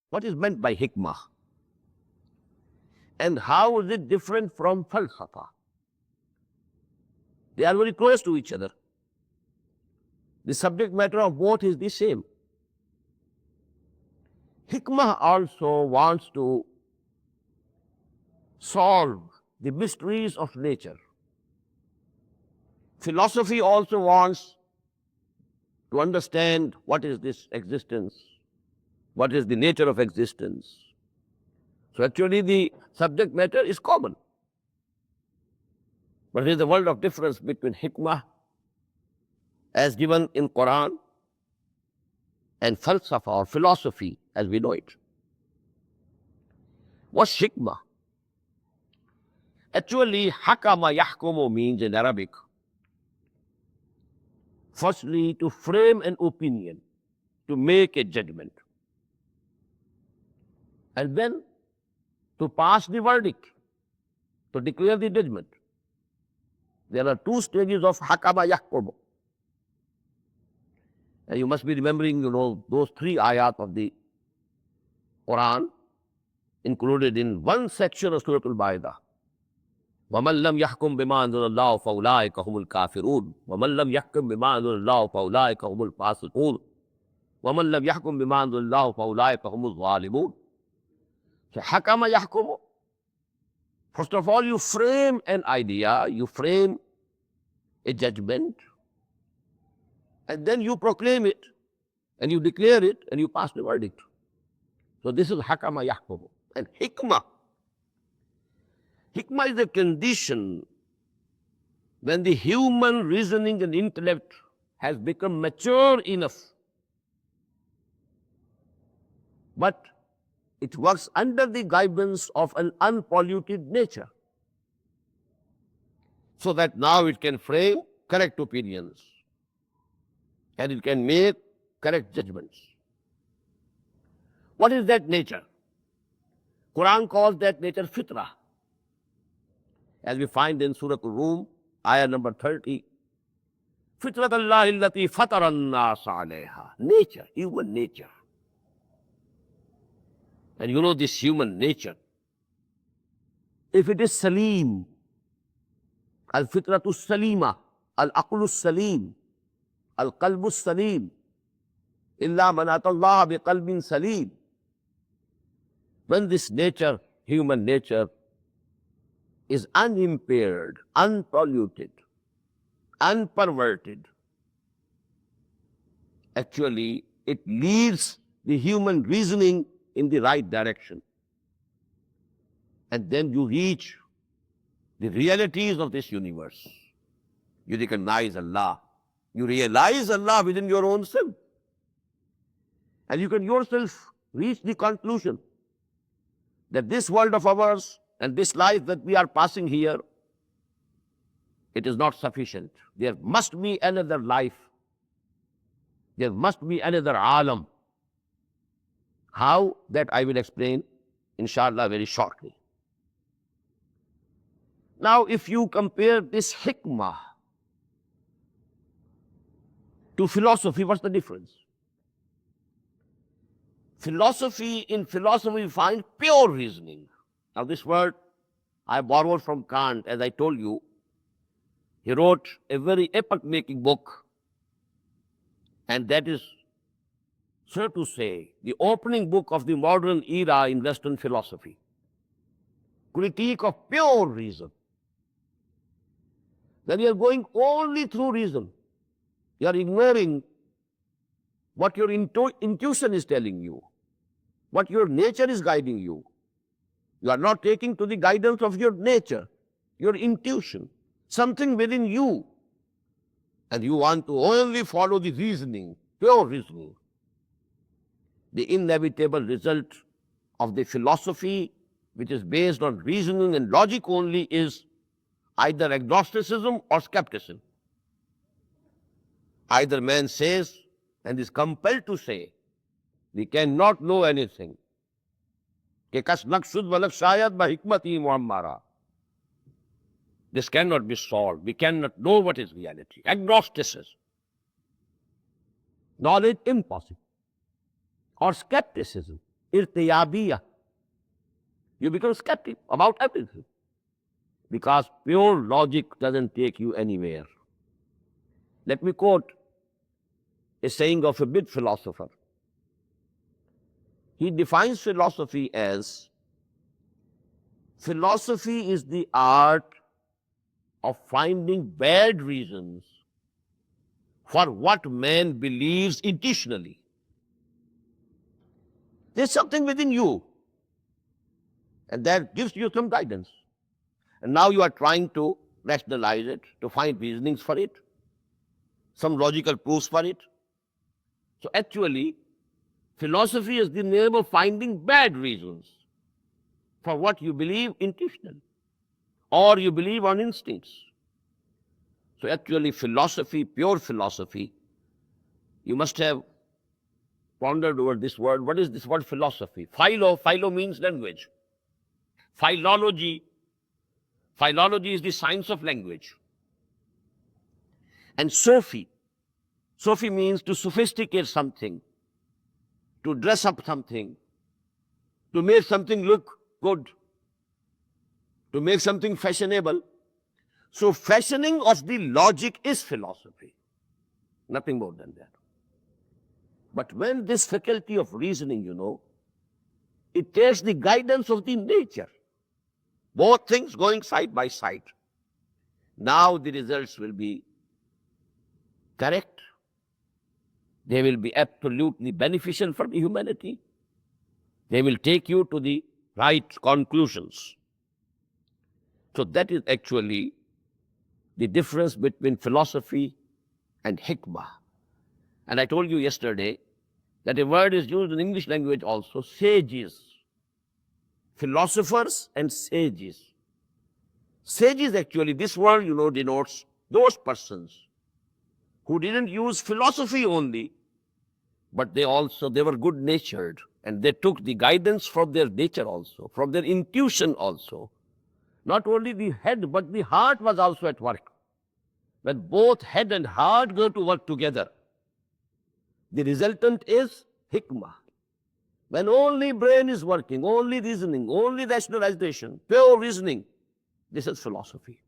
What is meant by hikmah? And how is it different from falsafa? They are very close to each other. The subject matter of both is the same. Hikmah also wants to solve the mysteries of nature. Philosophy also wants to understand what is this existence, what is the nature of existence. So actually the subject matter is common. But there is a world of difference between hikmah as given in Quran and falsafa or philosophy as we know it. What's hikmah? Actually, hakama yahkumu means in Arabic, firstly, to frame an opinion, to make a judgment, and then to pass the verdict, to declare the judgment. There are two stages of hakama yahkumu. And you must be remembering, those three ayat of the Quran included in one section of Surah Al-Baidah. وَمَنْ لَمْ يَحْكُمْ بِمَا أَنزَلَ اللَّهُ فَأُولَٰئِكَ هُمُ الْكَافِرُونَ وَمَنْ لَمْ يَحْكُمْ بِمَا أَنزَلَ اللَّهُ فَأُولَٰئِكَ هُمُ الْفَاسِقُونَ وَمَنْ لَمْ يَحْكُمْ بِمَا أَنزَلَ اللَّهُ فَأُولَٰئِكَ هُمُ الظَّالِمُونَ. So, hakama yahkumu. First of all, you frame an idea, you frame a judgment, and then you proclaim it, and you declare it, and you pass the verdict. So this is hakama yahkumu. And hikmah. Hikmah is a condition when the human reasoning and intellect has become mature enough, but it works under the guidance of an unpolluted nature, so that now it can frame correct opinions and it can make correct judgments. What is that nature? Quran calls that nature fitrah, as we find in Surah Al-Rum, ayah number 30. Fitrat Allah illati fataran nas alayha. Nature, human nature. And you know this human nature, if it is salim, al-fitratu salima, al-aqlu salim, al-qalbu salim, illa man atallaha biqalbin salim. When this nature, human nature, is unimpaired, unpolluted, unperverted, actually it leads the human reasoning in the right direction. And then you reach the realities of this universe. You recognize Allah. You realize Allah within your own self. And you can yourself reach the conclusion that this world of ours and this life that we are passing here, it is not sufficient. There must be another life. There must be another alam. How? That I will explain, inshallah, very shortly. Now, if you compare this hikmah to philosophy, what's the difference? In philosophy, we find pure reasoning. Now, this word I borrowed from Kant, as I told you. He wrote a very epoch-making book, and that is, so to say, the opening book of the modern era in Western philosophy. Critique of pure reason. Then you are going only through reason. You are ignoring what your intuition is telling you, what your nature is guiding you. You are not taking to the guidance of your nature, your intuition, something within you. And you want to only follow the reasoning, pure reasoning. The inevitable result of the philosophy, which is based on reasoning and logic only, is either agnosticism or skepticism. Either man says and is compelled to say, we cannot know anything. This cannot be solved. We cannot know what is reality. Agnosticism. Knowledge impossible. Or skepticism. irtiyabiyah. You become skeptic about everything because pure logic doesn't take you anywhere. Let me quote a saying of a big philosopher. He defines philosophy as philosophy is the art of finding bad reasons for what man believes intentionally. There's something within you, and that gives you some guidance. And now you are trying to rationalize it, to find reasonings for it, some logical proofs for it. So actually, philosophy is the name of finding bad reasons for what you believe intentionally, or you believe on instincts. So actually, philosophy, pure philosophy, you must have pondered over this word. What is this word philosophy? Philo means language. Philology is the science of language. And Sophie means to sophisticate something, to dress up something, to make something look good, to make something fashionable. So fashioning of the logic is philosophy, nothing more than that. But when this faculty of reasoning, it takes the guidance of the nature, both things going side by side, now the results will be correct. They will be absolutely beneficial for the humanity. They will take you to the right conclusions. So that is actually the difference between philosophy and hikmah. And I told you yesterday that a word is used in English language also, sages. Philosophers and sages. Sages actually, this word, denotes those persons who didn't use philosophy only, but they were good natured, and they took the guidance from their nature also, from their intuition also. Not only the head, but the heart was also at work. When both head and heart go to work together, the resultant is hikmah. When only brain is working, only reasoning, only rationalization, pure reasoning, this is philosophy.